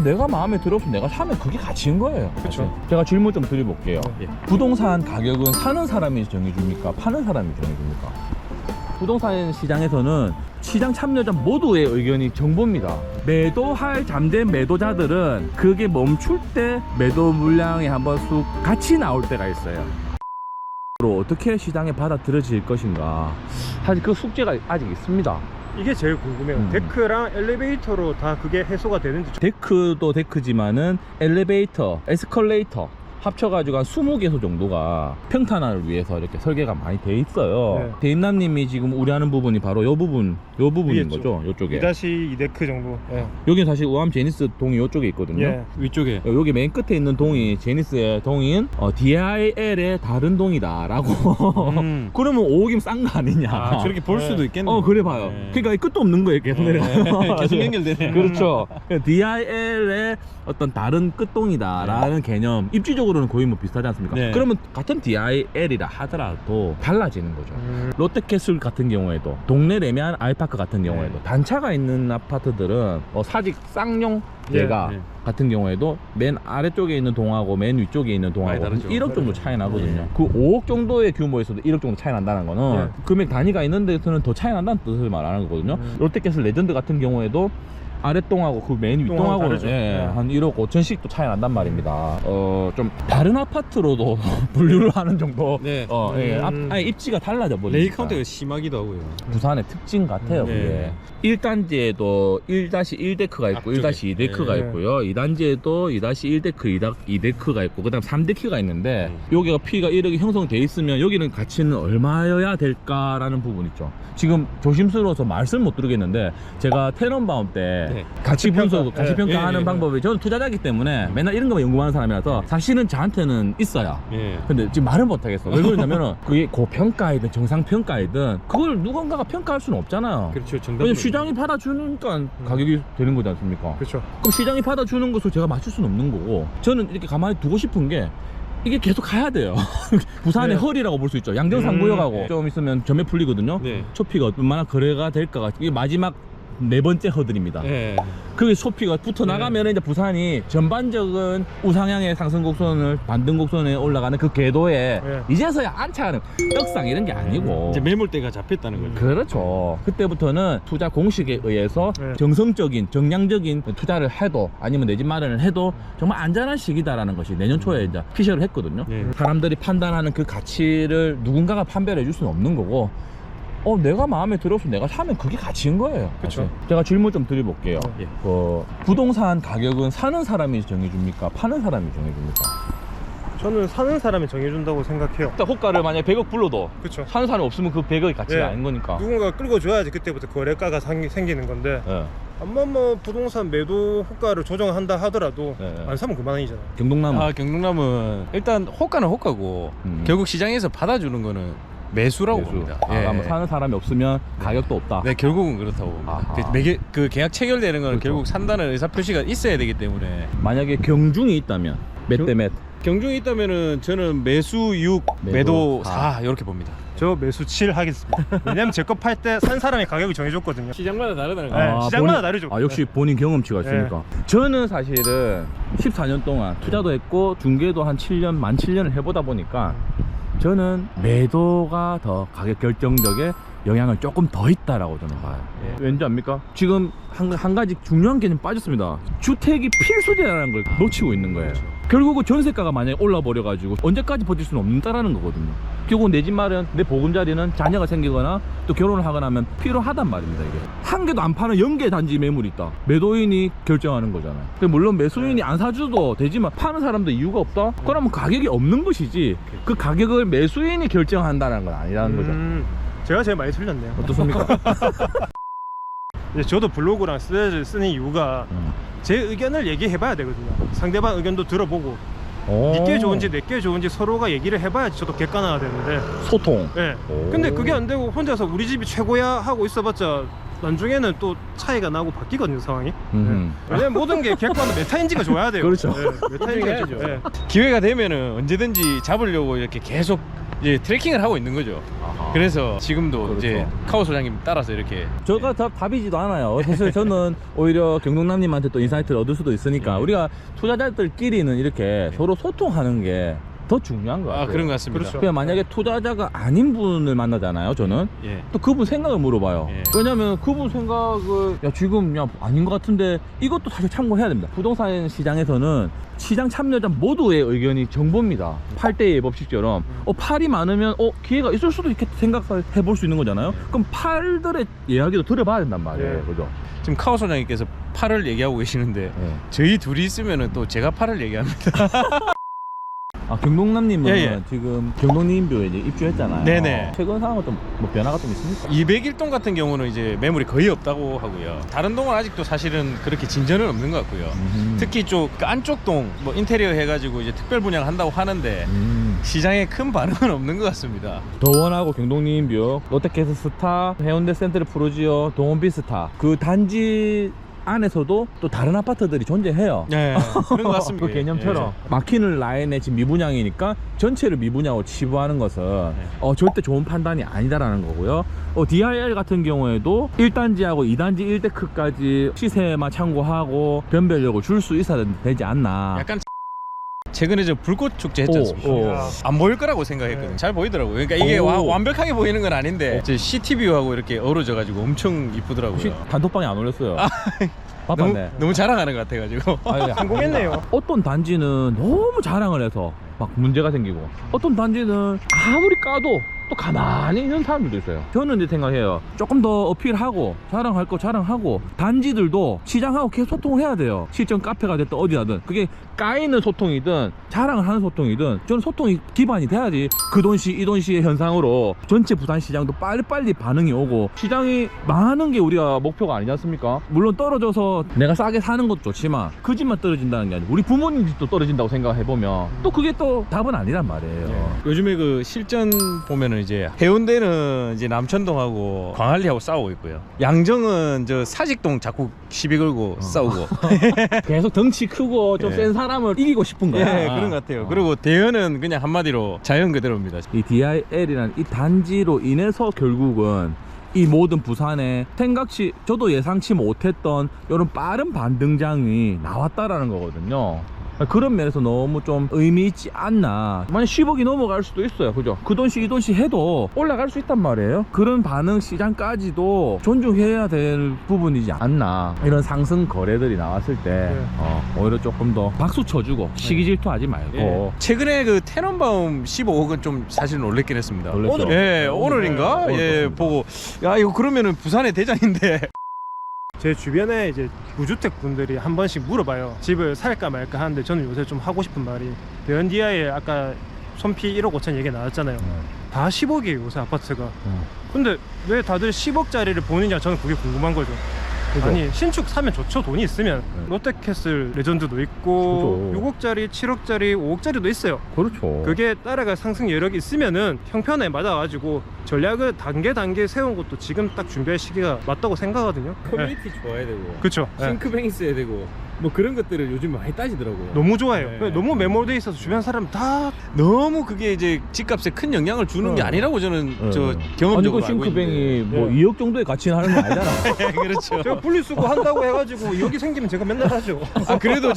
내가 마음에 들어서 내가 사면 그게 가치인 거예요. 그쵸. 제가 질문 좀 드려볼게요. 예. 부동산 가격은 사는 사람이 정해줍니까? 파는 사람이 정해줍니까? 부동산 시장에서는 시장 참여자 모두의 의견이 정보입니다. 매도할 잠재 매도자들은 그게 멈출 때 매도 물량이 한번 쑥 같이 나올 때가 있어요. 어떻게 시장에 받아들여질 것인가, 사실 그 숙제가 아직 있습니다. 이게 제일 궁금해요. 데크랑 엘리베이터로 다 그게 해소가 되는지. 데크도 데크지만은 엘리베이터, 에스컬레이터 합쳐가지고 한 20개소 정도가 평탄화를 위해서 이렇게 설계가 많이 돼 있어요. 네. 대임남님이 지금 우려하는 부분이 바로 요 부분인 위에 거죠. 요쪽에. 2-2 데크 정도. 예. 여기 사실 우암 제니스 동이 요쪽에 있거든요. 예. 위쪽에 여기 맨 끝에 있는 동이 제니스의 동인 DIL의 다른 동이다라고. 그러면 5억이면 싼 거 아니냐. 아, 저렇게 볼 네. 수도 있겠네요. 그래 봐요. 네. 그러니까 끝도 없는 거예요. 계속 내려. 계속 연결되네. 그렇죠. DIL의 어떤 다른 끝동이다라는 개념, 입지적으로는 거의 뭐 비슷하지 않습니까? 네. 그러면 같은 DIL이라 하더라도 달라지는 거죠. 롯데캐슬 같은 경우에도, 동네 레미안 아이파크 같은 경우에도 단차가 있는 아파트들은 사직 쌍용 대가 네. 같은 경우에도 맨 아래쪽에 있는 동하고 맨 위쪽에 있는 동하고 많이 다르죠. 1억 정도 차이 나거든요. 네. 그 5억 정도의 규모에서도 1억 정도 차이 난다는 거는 금액 단위가 있는 데서는 더 차이 난다는 뜻을 말하는 거거든요. 롯데캐슬 레전드 같은 경우에도 아랫동하고 그 맨 윗동하고는 다르죠. 한 1억 5천씩 또 차이 난단 말입니다. 좀 다른 아파트로도 분류를 하는 정도. 네. 아예 입지가 달라져 버리니까. 레이 카운트가 심하기도 하고요. 부산의 특징 같아요. 네. 그게 1단지에도 1-1데크가 있고 앞쪽에. 1-2데크가 네. 있고요. 2단지에도 2-1데크, 2데크가 있고, 그 다음 3데크가 있는데 여기가 P가 1억이 형성돼 있으면 여기는 가치는 얼마여야 될까라는 부분 있죠. 지금 조심스러워서 말씀 못 드리겠는데, 제가 테넌바움 때 가치 분석, 가치 평가하는 방법이, 저는 투자자이기 때문에 맨날 이런 거만 연구하는 사람이라서 사실은 저한테는 있어요. 근데 지금 말을 못 하겠어. 왜 그러냐면은 그게 고평가이든 정상평가이든 그걸 누군가가 평가할 수는 없잖아요. 그렇죠. 왜냐면 시장이 받아주니까 가격이 되는 거지 않습니까? 그렇죠. 그럼 시장이 받아주는 것을 제가 맞출 수는 없는 거고, 저는 이렇게 가만히 두고 싶은 게 이게 계속 가야 돼요. 부산의 허리라고 볼 수 있죠. 양정상구역하고 좀 있으면 점에 풀리거든요. 초피가 얼마나 거래가 될까가 이게 마지막 4번째 허들입니다. 그게 소피가 붙어 나가면 이제 부산이 전반적인 우상향의 상승 곡선을 반등 곡선에 올라가는 그 궤도에 이제서야 안착하는, 떡상 이런 게 아니고 이제 매물대가 잡혔다는 거죠. 그렇죠. 그때부터는 투자 공식에 의해서 정성적인 정량적인 투자를 해도, 아니면 내 집 마련을 해도 정말 안전한 시기다라는 것이 내년 초에 이제 피셜을 했거든요. 사람들이 판단하는 그 가치를 누군가가 판별해 줄 수는 없는 거고, 내가 마음에 들어서 내가 사면 그게 가치인 거예요. 그쵸. 제가 질문 좀 드려볼게요. 부동산 가격은 사는 사람이 정해줍니까? 파는 사람이 정해줍니까? 저는 사는 사람이 정해준다고 생각해요. 일단 호가를 만약에 100억 불러도 그쵸. 사는 사람이 없으면 그 100억이 가치가 예. 아닌 거니까. 누군가 끌고 줘야지 그때부터 거래가가 생기는 건데, 아마 뭐 부동산 매도 호가를 조정한다 하더라도 안 사면 그만이잖아요. 경동남은 경동남은 일단 호가는 호가고 결국 시장에서 받아주는 거는 매수라고 봅니다. 아마 사는 사람이 없으면 가격도 없다. 네, 결국은 그렇다고 봅니다. 그 계약 체결되는 거는 결국 산다는 의사 표시가 있어야 되기 때문에. 만약에 경중이 있다면 몇 대 몇? 경중이 있다면은 저는 매수 6, 매도 4 이렇게 봅니다. 저 매수 7 하겠습니다. 왜냐면 제 거 팔 때 산 사람이 가격을 정해줬거든요. 시장마다 다르다는 네, 거예요. 시장마다 다르죠. 역시 본인 경험치가 있으니까. 저는 사실은 14년 동안 투자도 했고 중개도 한 7년, 만 7년을 해보다 보니까 저는 매도가 더 가격 결정적에 영향을 조금 더 있다라고 저는 봐요. 왠지 압니까? 지금 한 가지 중요한 개념 빠졌습니다. 주택이 필수제라는 걸 놓치고 있는 거예요. 결국은 전세가가 만약에 올라버려가지고 언제까지 버틸 수는 없다라는 거거든요. 결국 내 집 마련, 내 보금자리는 자녀가 생기거나 또 결혼을 하거나 하면 필요하단 말입니다. 이게 한 개도 안 파는 연계 단지 매물이 있다. 매도인이 결정하는 거잖아요. 물론 매수인이 안 사줘도 되지만 파는 사람도 이유가 없다? 그러면 가격이 없는 것이지, 그 가격을 매수인이 결정한다는 건 아니라는 거죠. 제가 제일 많이 틀렸네요. 어떻습니까? 이제 저도 블로그랑 스레드를 쓰는 이유가 제 의견을 얘기해봐야 되거든요. 상대방 의견도 들어보고 니께 좋은지 내께 좋은지 서로가 얘기를 해봐야지 저도 객관화가 되는데. 소통. 네. 근데 그게 안 되고 혼자서 우리 집이 최고야 하고 있어봤자 나중에는 또 차이가 나고 바뀌거든요, 상황이. 왜냐면 모든 게 객관화 메타인지가 좋아야 돼요. 그렇죠. 메타인지가 좋아요. 기회가 되면은 언제든지 잡으려고 이렇게 계속 트래킹을 하고 있는 거죠. 그래서 지금도 그렇죠. 이제 카오 소장님 따라서 이렇게 저가 답이지도 않아요. 사실 저는 오히려 경동남님한테 또 인사이트를 얻을 수도 있으니까 우리가 투자자들끼리는 이렇게 서로 소통하는 게 더 중요한 것 같아요. 그런 것 같습니다. 그렇죠. 그냥 만약에 투자자가 아닌 분을 만나잖아요. 저는 예. 또 그분 생각을 물어봐요. 예. 왜냐면 그분 생각을 야 지금 야 아닌 것 같은데 이것도 사실 참고해야 됩니다. 부동산 시장에서는 시장 참여자 모두의 의견이 정보입니다. 8대 예법칙처럼 팔이 많으면 기회가 있을 수도 있겠다 생각해 볼 수 있는 거잖아요. 그럼 팔들의 이야기도 들어봐야 된단 말이에요. 예. 그죠? 지금 카오 소장님께서 팔을 얘기하고 계시는데 예. 저희 둘이 있으면은 또 제가 팔을 얘기합니다. 경동남님은 예, 예. 지금 경동님묘에 이제 입주했잖아요. 네네. 최근 상황은 좀 뭐 변화가 좀 있습니까? 201동 같은 경우는 이제 매물이 거의 없다고 하고요. 다른 동은 아직도 사실은 그렇게 진전은 없는 것 같고요. 특히 쪽 안쪽 동 뭐 인테리어 해가지고 이제 특별 분양 한다고 하는데 시장에 큰 반응은 없는 것 같습니다. 더원하고 경동님뷰, 롯데캐슬 스타, 해운대 센트럴 프로지오, 동원비스타 그 단지 안에서도 또 다른 아파트들이 존재해요. 네, 그런 것 같습니다. 그 개념처럼 막히는 라인에 지금 미분양이니까 전체를 미분양으로 치부하는 것은 절대 좋은 판단이 아니다라는 거고요. DIR 같은 경우에도 1단지하고 2단지 1데크까지 시세만 참고하고 변별력을 줄 수 있어야 되지 않나. 약간 최근에 저 불꽃 축제 했지 않습니까? 안 보일 거라고 생각했거든요. 네. 잘 보이더라고요. 그러니까 이게 완벽하게 보이는 건 아닌데 저 CTV하고 이렇게 어우러져 가지고 엄청 이쁘더라고요. 혹시 단톡방에 안 올렸어요? 바빴네. 너무 자랑하는 것 같아가지고. 성공했네요. 어떤 단지는 너무 자랑을 해서 막 문제가 생기고 어떤 단지는 아무리 까도 또 가만히 있는 사람들도 있어요. 저는 이제 생각해요. 조금 더 어필하고 자랑할 거 자랑하고 단지들도 시장하고 계속 소통을 해야 돼요. 실전 카페가 됐든 어디라든 그게 까이는 소통이든 자랑을 하는 소통이든 저는 소통이 기반이 돼야지 그 돈시 이 돈시의 현상으로 전체 부산 시장도 빨리빨리 반응이 오고 시장이 망하는 게 우리가 목표가 아니지 않습니까? 물론 떨어져서 내가 싸게 사는 것도 좋지만 그 집만 떨어진다는 게 아니고 우리 부모님 집도 떨어진다고 생각해보면 또 그게 또 답은 아니란 말이에요. 요즘에 그 실전 보면은 이제 해운대는 이제 남천동하고 광안리하고 싸우고 있고요. 양정은 저 사직동 자꾸 시비 걸고 싸우고. 계속 덩치 크고 좀 예. 센 사람을 이기고 싶은 거야. 예, 그런 것 같아요. 그리고 대연은 그냥 한마디로 자연 그대로입니다. 이 DIL이라는 이 단지로 인해서 결국은 이 모든 부산에 생각치 저도 예상치 못했던 이런 빠른 반등장이 나왔다라는 거거든요. 그런 면에서 너무 좀 의미 있지 않나. 만약 10억이 넘어갈 수도 있어요. 그죠? 그 돈씩 이 돈씩 해도 올라갈 수 있단 말이에요. 그런 반응 시장까지도 존중해야 될 부분이지 않나. 이런 상승 거래들이 나왔을 때 오히려 조금 더 박수 쳐주고 시기 질투하지 말고. 예. 최근에 그 테넌바움 15억은 좀 사실 놀랬긴 했습니다. 놀랬죠. 오늘, 예, 오늘인가? 오늘 예, 그렇습니다. 보고 야 이거 그러면은 부산의 대장인데. 제 주변에 이제 무주택 분들이 한 번씩 물어봐요. 집을 살까 말까 하는데 저는 요새 좀 하고 싶은 말이 대연 DI에 아까 손피 1억 5천 얘기 나왔잖아요. 다 10억이에요 요새 아파트가. 근데 왜 다들 10억짜리를 보느냐 저는 그게 궁금한 거죠. 그죠? 아니 신축 사면 좋죠. 돈이 있으면. 롯데캐슬 레전드도 있고 그죠. 6억짜리 7억짜리 5억짜리도 있어요. 그렇죠. 그게 따라갈 상승 여력이 있으면은 형편에 맞아가지고 전략을 단계 세운 것도 지금 딱 준비할 시기가 맞다고 생각하거든요. 커뮤니티 좋아야 되고 그쵸. 싱크뱅 있어야 되고 뭐 그런 것들을 요즘 많이 따지더라고요. 너무 좋아요. 네. 너무 매몰돼 있어서 주변 사람 다 너무 그게 이제 집값에 큰 영향을 주는 게 아니라고 저는 저 아니 경험적으로 그 알고 싱크뱅이 있는데. 뭐 2억 정도의 가치는 하는 거 아니잖아. 네, 그렇죠. 제가 분리수거 한다고 해가지고 여기 생기면 제가 맨날 하죠. 아 그래도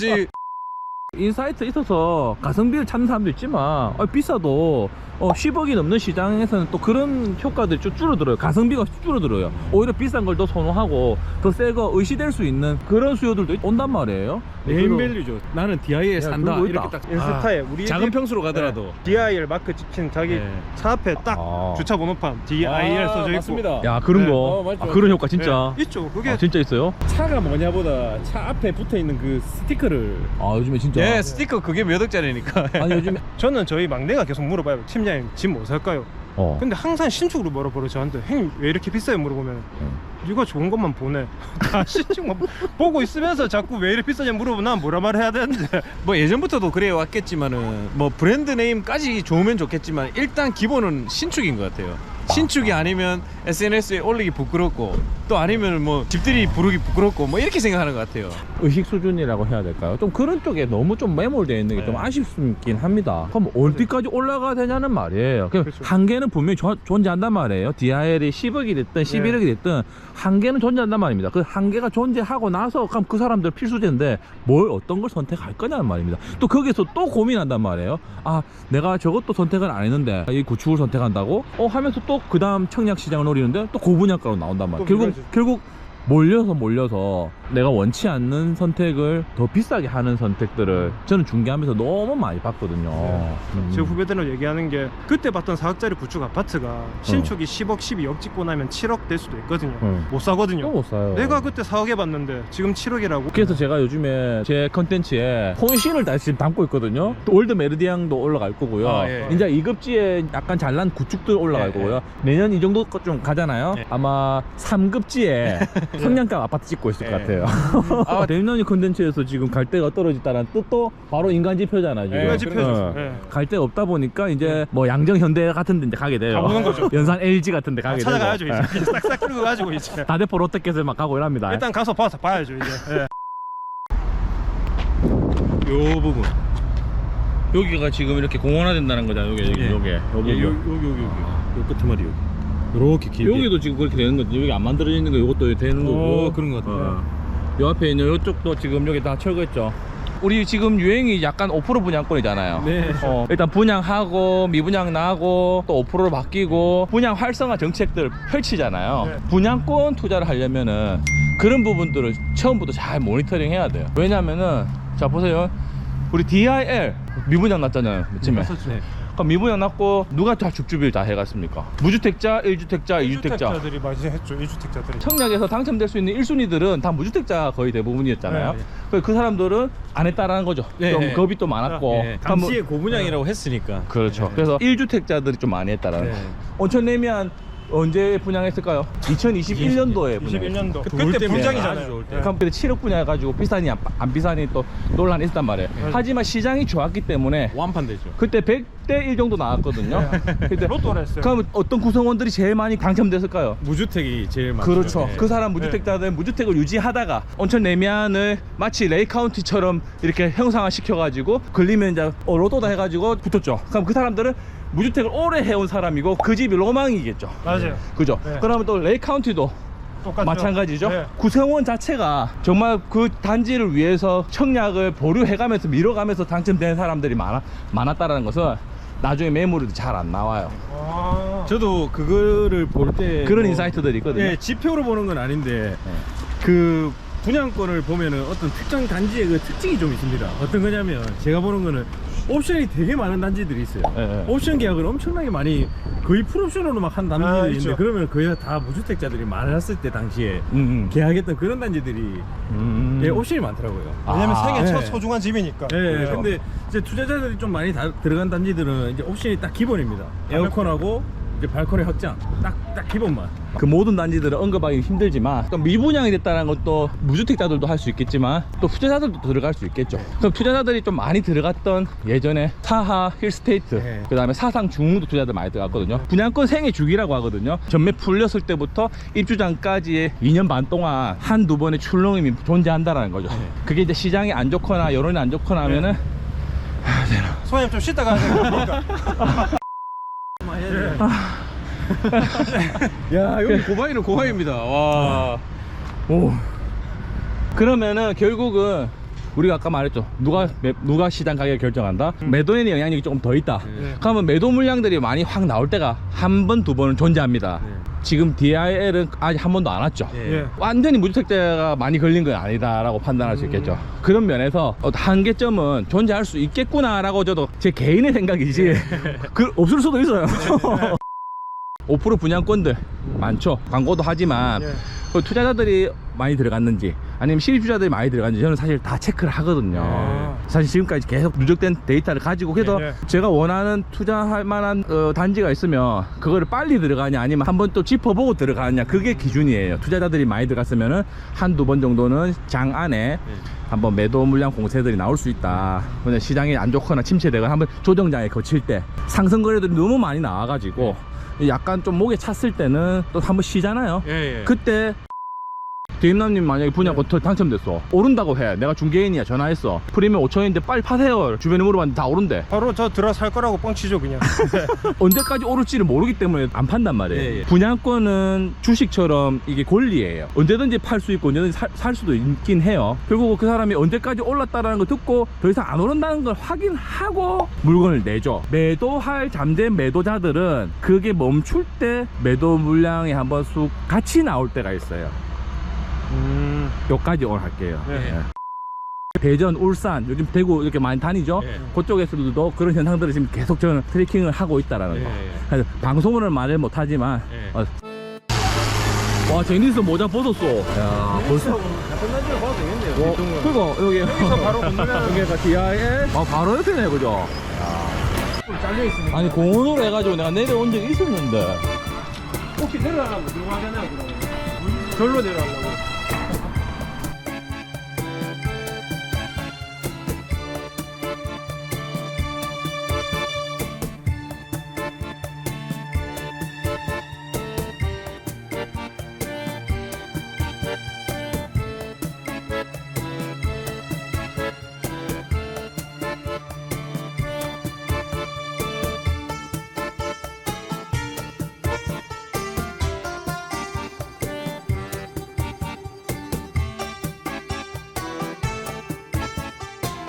인사이트 있어서 가성비를 찾는 사람도 있지만 비싸도 10억이 넘는 시장에서는 또 그런 효과들이 좀 줄어들어요. 가성비가 줄어들어요. 오히려 비싼 걸 더 선호하고 더 새 거 의시될 수 있는 그런 수요들도 온단 말이에요. 네임밸류죠. 나는 DI에 산다 그리고 이렇게 있다. 딱 인스타에 우리 작은 평수로 가더라도 DIR 마크 찍힌 자기 네. 차 앞에 딱 주차 번호판 DIR 써져 있고. 맞습니다. 야 그런 네. 거 맞죠. 그런 효과 진짜 네, 있죠. 그게 진짜 있어요? 차가 뭐냐보다 차 앞에 붙어 있는 그 스티커를 요즘에 진짜 예 스티커 그게 몇 억짜리니까. 아니 요즘에 저는 저희 막내가 계속 물어봐요. 팀장님 집 뭐 살까요? 근데 항상 신축으로 물어보러 저한테 형님 왜 이렇게 비싸요 물어보면 네가 좋은 것만 보내. 다 신축만 보고 있으면서 자꾸 왜 이렇게 비싸냐 물어보면 난 뭐라 말해야 되는데. 뭐 예전부터도 그래 왔겠지만은 뭐 브랜드 네임까지 좋으면 좋겠지만 일단 기본은 신축인 것 같아요. 신축이 아니면 SNS에 올리기 부끄럽고 또 아니면 뭐 집들이 부르기 부끄럽고 뭐 이렇게 생각하는 것 같아요. 의식 수준이라고 해야 될까요? 좀 그런 쪽에 너무 좀 매몰되어 있는 게 좀 네. 아쉽긴 합니다. 그럼 어디까지 올라가야 되냐는 말이에요. 그럼 그렇죠. 한계는 분명히 존재한단 말이에요. DIL이 10억이 됐든 11억이 됐든 한계는 존재한단 말입니다. 그 한계가 존재하고 나서 그럼 그 사람들 필수제인데 뭘 어떤 걸 선택할 거냐는 말입니다. 또 거기서 또 고민한단 말이에요. 아, 내가 저것도 선택을 안 했는데 이 구축을 선택한다고? 하면서 또 그 다음 청약 시장을 노리는데 또 고분양가로 나온단 말이에요. 또 결국 몰려서 내가 원치 않는 선택을 더 비싸게 하는 선택들을 저는 중개하면서 너무 많이 봤거든요. 제 후배들은 얘기하는 게 그때 봤던 4억짜리 구축 아파트가 신축이 10억 12억 찍고 나면 7억 될 수도 있거든요. 못 사거든요. 또 못 사요. 내가 그때 4억에 봤는데 지금 7억이라고. 그래서 제가 요즘에 제 컨텐츠에 혼신을 다시 지금 담고 있거든요. 또 월드 메르디앙도 올라갈 거고요. 아, 예. 이제 2급지에 약간 잘난 구축들 올라갈 예, 거고요. 내년 이 정도 좀 가잖아요. 예. 아마 3급지에 성냥감 아파트 찍고 있을 예. 것 같아요. 아, 내년이 컨텐츠에서 지금 갈 데가 떨어졌다는 뜻도 바로 인간지표잖아요. 지금. 인간지표죠. 예. 갈 데가 없다 보니까 이제 뭐 양정 현대 같은 데 이제 가게 돼요. 가보는 거죠. 연산 LG 같은 데 가게 찾아가야죠 되고. 이제. 싹싹 끌고 가지고 이제. 다대포 롯데캐슬 막 가고 이랍니다. 일단 가서 봐야죠 이제. 예. 요 부분. 여기가 지금 이렇게 공원화 된다는 거잖아요. 예. 요게. 여기 끝머리 여기. 요렇게 길게. 여기도 지금 그렇게 되는 거지. 여기 안 만들어져 있는 거 이것도 되는 거고. 그런 것 같아요. 요 앞에 있는 이쪽도 지금 여기 다 철거했죠. 우리 지금 유행이 약간 5% 분양권이잖아요. 네. 일단 분양하고 미분양 나고 또 5%로 바뀌고 분양 활성화 정책들 펼치잖아요. 네. 분양권 투자를 하려면은 그런 부분들을 처음부터 잘 모니터링 해야 돼요. 왜냐면은 자 보세요. 우리 DIL 미분양 났잖아요. 며칠에. 네. 그럼 미분양 났고 누가 다 줍줍이를 다 해갔습니까? 무주택자, 1주택자, 2주택자. 1주택자들이 많이 했죠. 1주택자들이. 청약에서 당첨될 수 있는 1순위들은 다 무주택자 거의 대부분이었잖아요. 네. 그래서 그 사람들은 안 했다라는 거죠. 네, 좀 네. 겁이 또 많았고. 예. 그럼 뭐- 당시에 고분양이라고 했으니까. 그렇죠. 네. 그래서 1주택자들이 좀 많이 했다라는. 네. 온천내면 언제 분양했을까요? 2021년도에 21년도. 좋을 그때 때문에 분장이잖아요. 아주 좋을 때. 예. 그때 7억 분양해가지고 비싸니 안 비싸니 또 논란이 있었단 말이에요. 네. 하지만 시장이 좋았기 때문에 완판되죠. 그때 100대 1 정도 나왔거든요. 그때 로또를 했어요. 그럼 어떤 구성원들이 제일 많이 당첨됐을까요? 무주택이 제일 많죠. 그렇죠. 네. 그 사람 무주택자들은 무주택을 유지하다가 온천 내면을 마치 레이카운티처럼 이렇게 형상화 시켜가지고 걸리면 이제 로또다 해가지고 붙었죠. 그럼 그 사람들은 무주택을 오래 해온 사람이고 그 집이 로망이겠죠. 맞아요. 그죠? 네. 그러면 또 레이카운티도 똑같죠. 마찬가지죠. 네. 구성원 자체가 정말 그 단지를 위해서 청약을 보류해가면서 밀어가면서 당첨된 사람들이 많았다라는 것은 나중에 매물이 잘 안 나와요. 아. 저도 그거를 볼 때 그런 인사이트들이 있거든요. 예, 지표로 보는 건 아닌데 그 분양권을 보면은 어떤 특정 단지의 그 특징이 좀 있습니다. 어떤 거냐면 제가 보는 거는 옵션이 되게 많은 단지들이 있어요. 예. 옵션 계약을 엄청나게 많이 거의 풀옵션으로 막 한 단지들이 있는데 있죠. 그러면 거의 다 무주택자들이 많았을 때 당시에 음. 계약했던 그런 단지들이 예, 옵션이 많더라고요. 왜냐면 아, 생애 네. 첫 소중한 집이니까. 예, 그래요. 근데 이제 투자자들이 좀 많이 들어간 단지들은 이제 옵션이 딱 기본입니다. 에어컨하고 이제 발코니 확장 딱 기본만. 그 모든 단지들은 언급하기 힘들지만 또 미분양이 됐다는 것도 무주택자들도 할 수 있겠지만 또 투자자들도 들어갈 수 있겠죠. 그럼 투자자들이 좀 많이 들어갔던 예전에 사하 힐스테이트 네. 그 다음에 사상 중흥도 투자자들 많이 들어갔거든요. 분양권 생애 주기라고 하거든요. 전매 풀렸을 때부터 입주장까지의 2년 반 동안 한두 번의 출렁임이 존재한다라는 거죠. 그게 이제 시장이 안 좋거나 여론이 안 좋거나 하면은 소장님 좀 쉬다 가야 되니까. 야, 여기 고바이는 고바이입니다. 와. 오. 그러면은 결국은 우리가 아까 말했죠. 누가 시장 가격을 결정한다? 매도인의 영향력이 조금 더 있다. 네. 그러면 매도 물량들이 많이 확 나올 때가 한 번, 두 번은 존재합니다. 네. 지금 DIL은 아직 한 번도 안 왔죠. 예. 예. 완전히 무주택자가 많이 걸린 건 아니다라고 판단할 수 있겠죠. 그런 면에서 한계점은 존재할 수 있겠구나라고 저도 제 개인의 생각이지 없을 수도 있어요. 5% 분양권들 많죠. 광고도 하지만 예. 그 투자자들이 많이 들어갔는지 아니면 실주자들이 많이 들어갔는지 저는 사실 다 체크를 하거든요. 사실 지금까지 계속 누적된 데이터를 가지고 그래서 예, 예. 제가 원하는 투자할 만한 단지가 있으면 그거를 빨리 들어가냐 아니면 한번 또 짚어보고 들어가냐 그게 기준이에요. 투자자들이 많이 들어갔으면은 한두 번 정도는 장 안에 한번 매도 물량 공세들이 나올 수 있다. 근데 시장이 안 좋거나 침체되거나 한번 조정장에 거칠 때 상승 거래들이 너무 많이 나와가지고 약간 좀 목에 찼을 때는 또 한번 쉬잖아요. 예, 예. 그때 대임남님 만약에 분양권 당첨됐어. 오른다고 해. 내가 중개인이야. 전화했어. 프리미엄 5천인데 빨리 파세요. 주변에 물어봤는데 다 오른대. 바로 저 들어 살 거라고 뻥치죠 그냥. 언제까지 오를지를 모르기 때문에 안 판단 말이에요. 예, 예. 분양권은 주식처럼 이게 권리예요. 언제든지 팔 수 있고 언제든지 살 수도 있긴 해요. 결국 그 사람이 언제까지 올랐다라는 걸 듣고 더 이상 안 오른다는 걸 확인하고 물건을 내죠. 매도할 잠재 매도자들은 그게 멈출 때 매도 물량이 한번 쑥 같이 나올 때가 있어요. 여기까지 오늘 할게요. 네. 예. 대전, 울산, 요즘 대구 이렇게 많이 다니죠. 예. 그쪽에서도 그런 현상들을 지금 계속 저는 트래킹을 하고 있다라는 거. 예. 그래서 방송으로는 말을 못하지만 예. 와 제니스 모자 벗었어. 야 벌써 끝난지를 봐도 되겠네요. 그거 여기 여기서 바로 건너면 여기가 DI에 바로 옆에네 그죠. 잘려 있으니까. 아니 공원으로 해가지고 내가 내려온 적이 있었는데 혹시 내려가면 들어가잖아요. 그러면 절로 내려가려고.